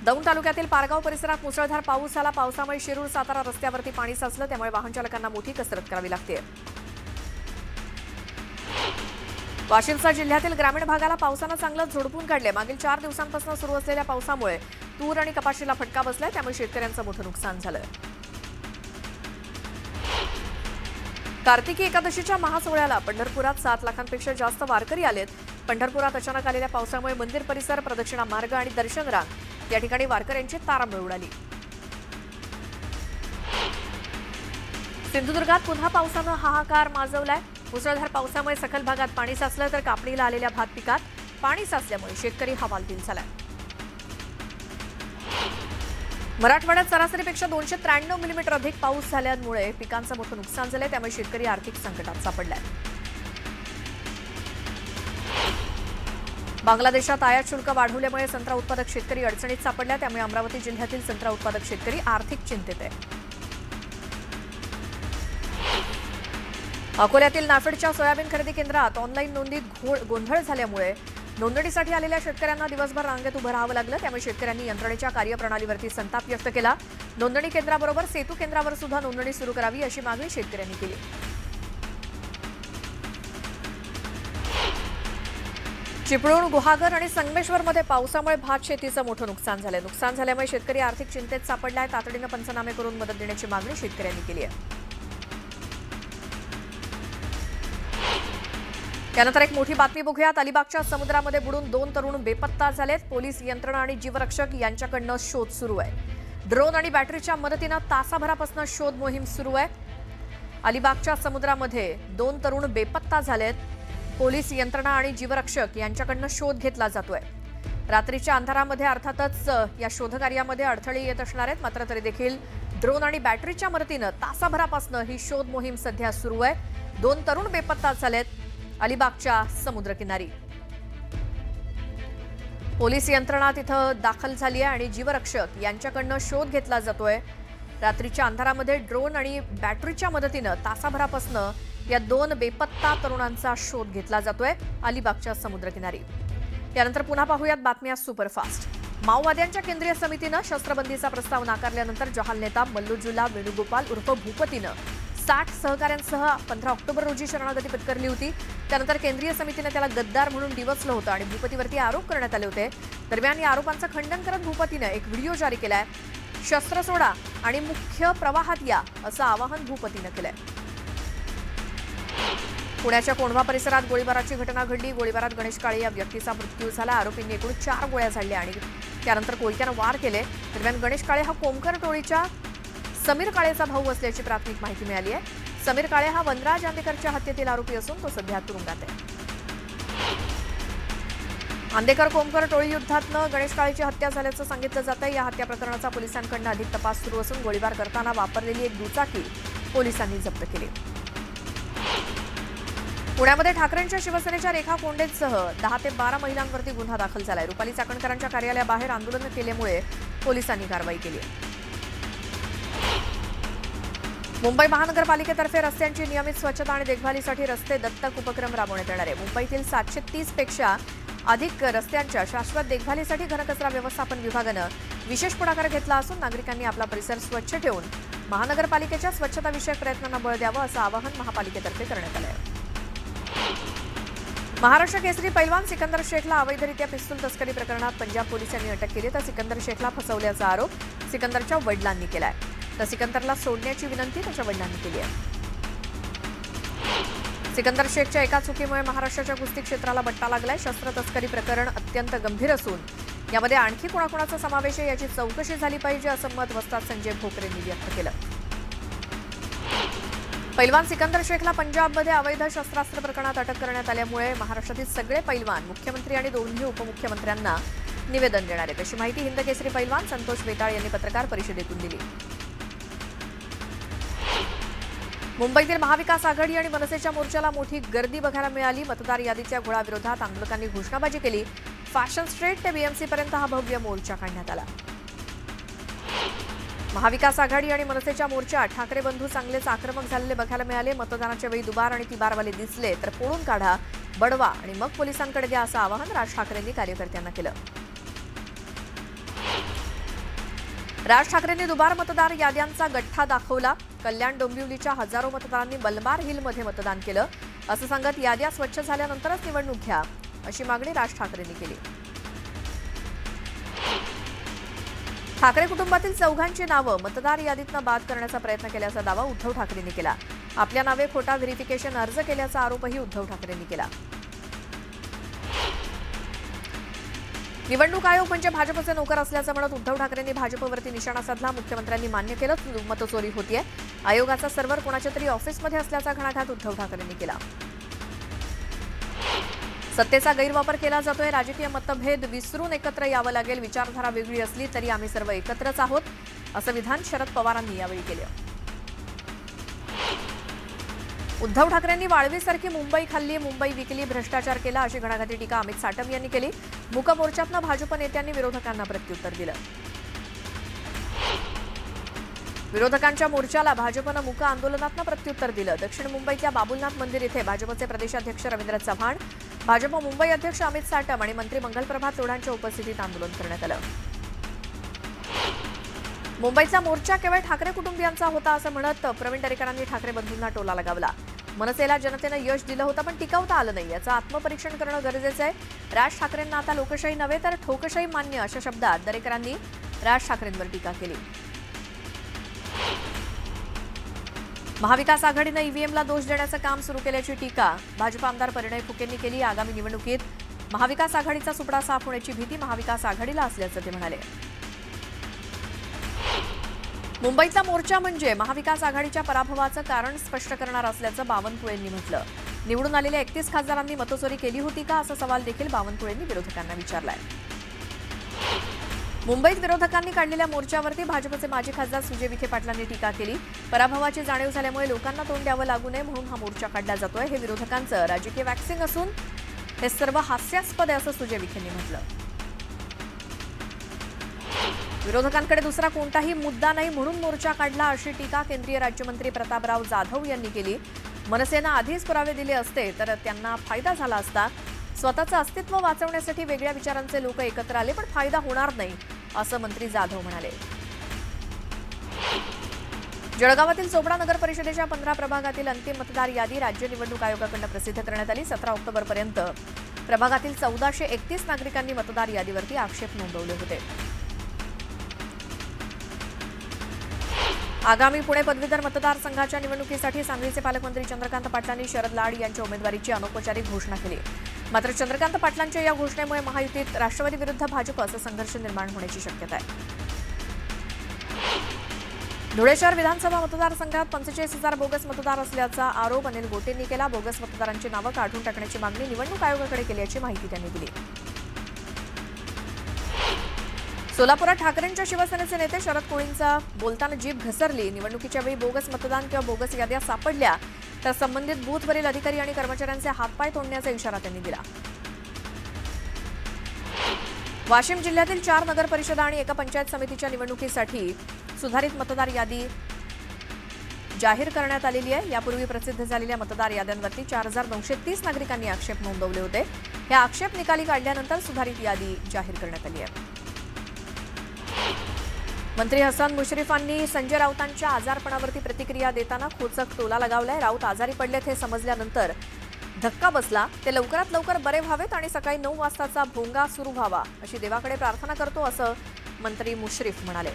दौंड तालुक्यातील पारगाव परिसरात मुसळधार पाऊस झाला। पावसामुळे शिरूर सातारा रस्त्यावरती पाणी साचलं, त्यामुळे वाहन चालकांना मोठी कसरत करावी लागते। वाशिमचा जिल्ह्यातील ग्रामीण भागाला पावसानं चांगलंच झोडपून काढले। मागील 4 दिवसांपासून सुरू असलेल्या पावसामुळे तूर आणि कपाशीला फटका बसलाय, त्यामुळे शेतकऱ्यांचं मोठं नुकसान झालंय। कार्तिकी एकादशीच्या महासोहळ्याला पंढरपुरात 7 लाखांपेक्षा जास्त वारकरी आलेत। पंढरपुरात अचानक आलेल्या पावसामुळे मंदिर परिसर, प्रदक्षिणा मार्ग आणि दर्शन रांग या ठिकाणी वारकऱ्यांची तारांबळ उडाली। सिंधुदुर्गात पुन्हा पावसानं हाहाकार माजवलाय। मुसळधार पावसामुळे सखल भागात पाणी साचलं, तर कापणीला आलेल्या भात पिकात पाणी साचल्यामुळे शेतकरी हवालदिल झालाय। मराठवाड्यात सरासरीपेक्षा 293 मिलीमीटर अधिक पाऊस झाल्यामुळे पिकांचं मोठं नुकसान झालंय, त्यामुळे शेतकरी आर्थिक संकटात सापडलाय। बांगलादेशात आयात शुल्क वाढवल्यामुळे संत्रा उत्पादक शेतकरी अडचणीत सापडला, त्यामुळे अमरावती जिल्ह्यातील संत्रा उत्पादक शेतकरी आर्थिक चिंतेत आहे। अकोल्यातील नाफेडच्या सोयाबीन खरेदी केंद्रात ऑनलाईन नोंदीत गोंधळ झाल्यामुळे नोंदणीसाठी आलेल्या शेतकऱ्यांना दिवसभर रांगेत उभं राहावं लागलं, त्यामुळे शेतकऱ्यांनी यंत्रणेच्या कार्यप्रणालीवरती संताप व्यक्त केला। नोंदणी केंद्राबरोबर सेतू केंद्रावर सुद्धा नोंदणी सुरू करावी अशी मागणी शेतकऱ्यांनी केली। चिपळूण, गुहागर आणि संगमेश्वरमध्ये पावसामुळे भात शेतीचं मोठं नुकसान झालंय। नुकसान झाल्यामुळे शेतकरी आर्थिक चिंतेत सापडलाय। तातडीनं पंचनामे करून मदत देण्याची मागणी शेतकऱ्यांनी केली आहे। त्यानंतर एक मोठी बातमी बघूयात। अलिबागच्या समुद्रामध्ये बुडून 2 तरुण बेपत्ता झालेत। पोलीस यंत्रणा आणि जीवरक्षक यांच्याकडनं शोध सुरू आहे। ड्रोन आणि बॅटरीच्या मदतीनं तासाभरापासून शोध मोहीम सुरू आहे। अलिबागच्या समुद्रामध्ये 2 तरुण बेपत्ता झालेत। पोलीस यंत्रणा आणि जीवरक्षक यांच्याकडनं शोध घेतला जातोय। रात्रीच्या अंधारामध्ये अर्थातच या शोधकार्यामध्ये अडथळे येत असणार आहेत, मात्र तरी देखील ड्रोन आणि बॅटरीच्या मदतीनं तासाभरापासून ही शोध मोहीम सध्या सुरू आहे। 2 तरुण बेपत्ता झालेत अलिबागच्या समुद्रकिनारी। पोलीस यंत्रणा तिथं दाखल झाली आहे आणि जीवरक्षक यांच्याकडनं शोध घेतला जातोय। रात्रीच्या अंधारामध्ये ड्रोन आणि बॅटरीच्या मदतीनं तासाभरापासून या 2 बेपत्ता तरुणांचा शोध घेतला जातोय अलिबागच्या समुद्रकिनारी। त्यानंतर पुन्हा पाहूयात बातम्या सुपरफास्ट। माओवाद्यांच्या केंद्रीय समितीनं शस्त्रबंदीचा प्रस्ताव नाकारल्यानंतर जहाल नेता मल्लुजुल्ला वेणुगोपाल उर्फ भूपतीनं 60 सहकाऱ्यांसह 15 ऑक्टोबर रोजी शरणागती पत्करली होती। त्यानंतर केंद्रीय समितीने त्याला गद्दार म्हणून डिवचलं होतं आणि भूपतीवरती आरोप करण्यात आले होते। दरम्यान या आरोपांचं खंडन करत भूपतीनं एक व्हिडिओ जारी केलाय। शस्त्र सोडा आणि मुख्य प्रवाहात या असं आवाहन भूपतीनं केलंय। पुण्याच्या कोंढवा परिसरात गोळीबाराची घटना घडली। गोळीबारात गणेश काळे या व्यक्तीचा मृत्यू झाला। आरोपींनी एकूण 4 गोळ्या झाडल्या आणि त्यानंतर कोयत्यानं वार केले। दरम्यान गणेश काळे हा कोमकर टोळीच्या समीर काळेचा भाऊ असल्याची प्राथमिक माहिती मिळाली आहे। समीर काळे हा वनराज आंदेकरच्या हत्येतील आरोपी असून तो सध्या तुरुंगात आहे। आंदेकर कोमकर टोळी युद्धातनं गणेश काळेची हत्या झाल्याचं सांगितलं जात आहे। या हत्या प्रकरणाचा पोलिसांकडून अधिक तपास सुरू असून गोळीबार करताना वापरलेली एक दुचाकी पोलिसांनी जप्त केली। पुण्यामध्ये ठाकरेंच्या शिवसेनेच्या रेखा कोंडेसह 10 ते 12 महिलांवरती गुन्हा दाखल झालाय। रुपाली चाकणकरांच्या कार्यालयाबाहेर आंदोलन केल्यामुळे पोलिसांनी कारवाई केली आहे। मुंबई महानगरपालिकेतर्फे रस्त्यांची नियमित स्वच्छता आणि देखभालीसाठी रस्ते दत्तक उपक्रम राबवण्यात येणार आहे। मुंबईतील 730 पेक्षा अधिक रस्त्यांच्या शाश्वत देखभालीसाठी घनकचरा व्यवस्थापन विभागानं विशेष पुढाकार घेतला असून नागरिकांनी आपला परिसर स्वच्छ ठेवून महानगरपालिकेच्या स्वच्छताविषयक प्रयत्नांना बळ द्यावं असं आवाहन महापालिकेतर्फे करण्यात आलं आहे। महाराष्ट्र केसरी पैलवान सिकंदर शेखला अवैधरित्या पिस्तूल तस्करी प्रकरणात पंजाब पोलिसांनी अटक केली, तर सिकंदर शेखला फसवल्याचा आरोप सिकंदरच्या वडिलांनी केलाय। तर सिकंदरला सोडण्याची विनंती त्याच्या वडिलांनी केली आहे। सिकंदर शेखच्या एका चुकीमुळे महाराष्ट्राच्या कुस्ती क्षेत्राला बट्टा लागलाय। शस्त्र तस्करी प्रकरण अत्यंत गंभीर असून यामध्ये आणखी कोणाकोणाचा समावेश आहे याची चौकशी झाली पाहिजे असं मत वस्ताद संजय भोकरेंनी व्यक्त केलं। पैलवान सिकंदर शेखला पंजाबमध्ये अवैध शस्त्रास्त्र प्रकरणात अटक करण्यात आल्यामुळे महाराष्ट्रातील सगळे पैलवान मुख्यमंत्री आणि दोन्ही उपमुख्यमंत्र्यांना निवेदन देणार आहेत अशी माहिती हिंद केसरी पैलवान संतोष बेताळ यांनी पत्रकार परिषदेतून दिली। मुंबईतील महाविकास आघाडी आणि मनसेच्या मोर्चाला मोठी गर्दी बघायला मिळाली। मतदार यादीच्या घोळाविरोधात आंदोलकांनी घोषणाबाजी केली। फॅशन स्ट्रीट ते बीएमसी पर्यंत हा भव्य मोर्चा काढण्यात आला। महाविकास आघाडी आणि मनसेच्या मोर्चात ठाकरे बंधू चांगलेच आक्रमक झालेले बघायला मिळाले। मतदानाच्या वेळी दुबार आणि तिबारवाले दिसले तर फोडून काढा, बडवा आणि मग पोलिसांकडे द्या असं आवाहन राज ठाकरेंनी कार्यकर्त्यांना केलं। राज ठाकरेंनी दुबार मतदार याद्यांचा गठ्ठा दाखवला. कल्याण डोंबिवलीच्या हजारो मतदारांनी बलमार हिलमध्ये मतदान केलं. असं सांगत याद्या स्वच्छ झाल्यानंतरच निवडणूक घ्या अशी मागणी राज ठाकरेंनी केली. ठाकरे कुटुंबातील चौघांची नावं मतदार यादीतनं बाद करण्याचा प्रयत्न केल्याचा दावा उद्धव ठाकरेंनी केला. आपल्या नावे खोटा व्हेरिफिकेशन अर्ज केल्याचा आरोपही उद्धव ठाकरेंनी केला. निवडणूक आयोग म्हणजे भाजपचे नोकर असल्याचं म्हणत उद्धव ठाकरेंनी भाजपवरती निशाणा साधला. मुख्यमंत्र्यांनी मान्य केलं मतचोरी होतीये. आयोगाचा सर्व्हर कोणाच्या तरी ऑफिसमध्ये असल्याचा घणाघात उद्धव ठाकरेंनी केला. सत्तेचा गैरवापर केला जातोय. राजकीय मतभेद विसरून एकत्र यावं लागेल. विचारधारा वेगळी असली तरी आम्ही सर्व एकत्रच आहोत असं विधान शरद पवारांनी यावेळी केलं. उद्धव ठाकरेंनी वाळवीसारखी मुंबई खाल्ली, मुंबई विकली, भ्रष्टाचार केला अशी घणाघाती टीका अमित साटम यांनी केली. मूक मोर्चातनं भाजप नेत्यांनी विरोधकांना प्रत्युत्तर दिलं. विरोधकांच्या मोर्चाला भाजपनं मूक आंदोलनातनं प्रत्युत्तर दिलं. दक्षिण मुंबईतल्या बाबुलनाथ मंदिर इथे भाजपचे प्रदेशाध्यक्ष रवींद्र चव्हाण, भाजप मुंबई अध्यक्ष अमित साटम आणि मंत्री मंगलप्रभात लोढांच्या उपस्थितीत आंदोलन करण्यात आलं. मुंबईचा मोर्चा केवळ ठाकरे कुटुंबियांचा होता असं म्हणत प्रवीण दरेकरांनी ठाकरे बंधूंना टोला लगावला. मनसेला जनतेनं यश दिलं होतं पण टिकवता आलं नाही. याचं आत्मपरीक्षण करणं गरजेचं आहे. राज ठाकरेंना आता लोकशाही नव्हे तर ठोकशाही मान्य अशा शब्दात दरेकरांनी राज ठाकरेंवर टीका केली. महाविकास आघाडीनं ईव्हीएमला दोष देण्याचं काम सुरू केल्याची टीका भाजप आमदार परिणय फुकेंनी केली. आगामी निवडणुकीत महाविकास आघाडीचा सुपडा साफ होण्याची भीती महाविकास आघाडीला असल्याचं ते म्हणाले. मुंबईचा मोर्चा म्हणजे महाविकास आघाडीच्या पराभवाचं कारण स्पष्ट करणार असल्याचं बावनकुळेंनी म्हटलं. निवडून आलेल्या 31 खासदारांनी मतचोरी केली होती का असा सवाल देखील बावनकुळेंनी विरोधकांना विचारलाय. मुंबईत विरोधकांनी काढलेल्या मोर्चावरती भाजपचे माजी खासदार सुजय विखे पाटलांनी टीका केली. पराभवाची जाणीव झाल्यामुळे लोकांना तोंड द्यावं लागू नये म्हणून हा मोर्चा काढला जातोय. हे विरोधकांचं राजकीय वॅक्सिंग असून हे सर्व हास्यास्पद आहे असं सुजय विखेंनी म्हटलं. विरोधकांकडे दुसरा कोणताही मुद्दा नाही म्हणून मोर्चा काढला अशी टीका केंद्रीय राज्यमंत्री प्रतापराव जाधव यांनी केली. मनसेनं आधीच पुरावे दिले असते तर त्यांना फायदा झाला असता. स्वतःचं अस्तित्व वाचवण्यासाठी वेगळ्या विचारांचे लोक एकत्र आले पण फायदा होणार नाही असं मंत्री जाधव म्हणाले. जळगावातील चोपडा नगर परिषदेच्या 15 प्रभागातील अंतिम मतदार यादी राज्य निवडणूक आयोगाकडून प्रसिद्ध करण्यात आली. 17 ऑक्टोबरपर्यंत प्रभागातील 1431 नागरिकांनी मतदार यादीवरती आक्षेप नोंदवले होते. आगामी पुणे पदवीधर मतदारसंघाच्या निवडणुकीसाठी सांगलीचे पालकमंत्री चंद्रकांत पाटलांनी शरद लाड यांच्या उमेदवारीची अनौपचारिक घोषणा केली. मात्र चंद्रकांत पाटलांच्या या घोषणेमुळे महायुतीत राष्ट्रवादी विरुद्ध भाजप असा संघर्ष निर्माण होण्याची शक्यता आहे. धुळे शहर विधानसभा मतदारसंघात 45,000 बोगस मतदार असल्याचा आरोप अनिल गोटेंनी केला. बोगस मतदारांची नावं काढून टाकण्याची मागणी निवडणूक आयोगाकडे केल्याची माहिती त्यांनी दिली. सोलापुरात ठाकरेंच्या शिवसेनेचे नेते शरद कोळींचा बोलताना जीभ घसरली. निवडणुकीच्या वेळी बोगस मतदान किंवा बोगस याद्या सापडल्या तर संबंधित बूथवरील अधिकारी आणि कर्मचाऱ्यांचे हातपाय तोडण्याचा इशारा त्यांनी दिला. वाशिम जिल्ह्यातील 4 नगर परिषदा आणि एका पंचायत समितीच्या निवडणुकीसाठी सुधारित मतदार यादी जाहीर करण्यात आलेली आहे. यापूर्वी प्रसिद्ध झालेल्या मतदार याद्यांवरती 4,930 नागरिकांनी आक्षेप नोंदवले होते. हे आक्षेप निकाली काढल्यानंतर सुधारित यादी जाहीर करण्यात आली आहे. मंत्री हसन मुश्रीफांनी संजय राऊतांच्या आजारपणावरती प्रतिक्रिया देताना खोचक टोला लगावलाय. राऊत आजारी पडलेत हे समजल्यानंतर धक्का बसला. ते लवकरात लवकर बरे व्हावेत आणि सकाळी 9 वाजताचा भोंगा सुरू व्हावा अशी देवाकडे प्रार्थना करतो असं मंत्री मुश्रीफ म्हणाले.